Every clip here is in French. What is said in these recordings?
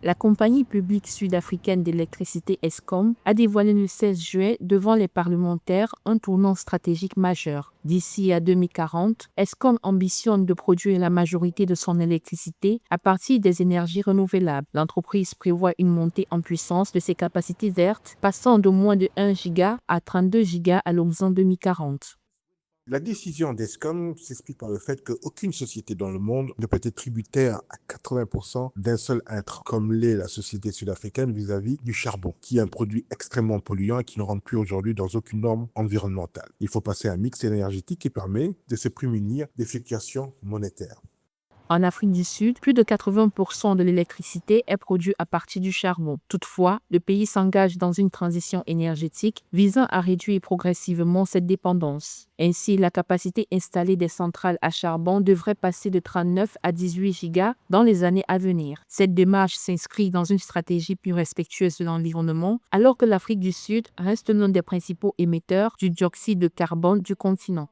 La compagnie publique sud-africaine d'électricité Eskom a dévoilé le 16 juillet devant les parlementaires un tournant stratégique majeur. D'ici à 2040, Eskom ambitionne de produire la majorité de son électricité à partir des énergies renouvelables. L'entreprise prévoit une montée en puissance de ses capacités vertes, passant de moins de 1 giga à 32 gigas à l'horizon 2040. La décision d'Eskom s'explique par le fait qu'aucune société dans le monde ne peut être tributaire à 80% d'un seul intrant, comme l'est la société sud-africaine vis-à-vis du charbon, qui est un produit extrêmement polluant et qui ne rentre plus aujourd'hui dans aucune norme environnementale. Il faut passer à un mix énergétique qui permet de se prémunir des fluctuations monétaires. En Afrique du Sud, plus de 80% de l'électricité est produite à partir du charbon. Toutefois, le pays s'engage dans une transition énergétique visant à réduire progressivement cette dépendance. Ainsi, la capacité installée des centrales à charbon devrait passer de 39 à 18 gigas dans les années à venir. Cette démarche s'inscrit dans une stratégie plus respectueuse de l'environnement, alors que l'Afrique du Sud reste l'un des principaux émetteurs du dioxyde de carbone du continent.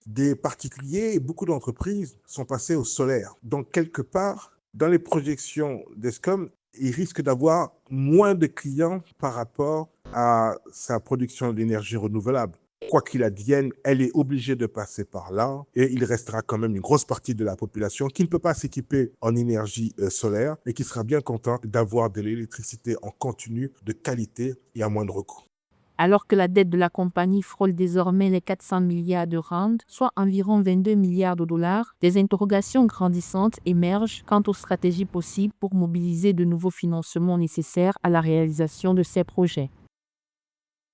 Des particuliers et beaucoup d'entreprises sont passés au solaire. Donc, quelque part, dans les projections d'Eskom, il risque d'avoir moins de clients par rapport à sa production d'énergie renouvelable. Quoi qu'il advienne, elle est obligée de passer par là et il restera quand même une grosse partie de la population qui ne peut pas s'équiper en énergie solaire et qui sera bien contente d'avoir de l'électricité en continu, de qualité et à moindre coût. Alors que la dette de la compagnie frôle désormais les 400 milliards de rand, soit environ 22 milliards de dollars, des interrogations grandissantes émergent quant aux stratégies possibles pour mobiliser de nouveaux financements nécessaires à la réalisation de ces projets.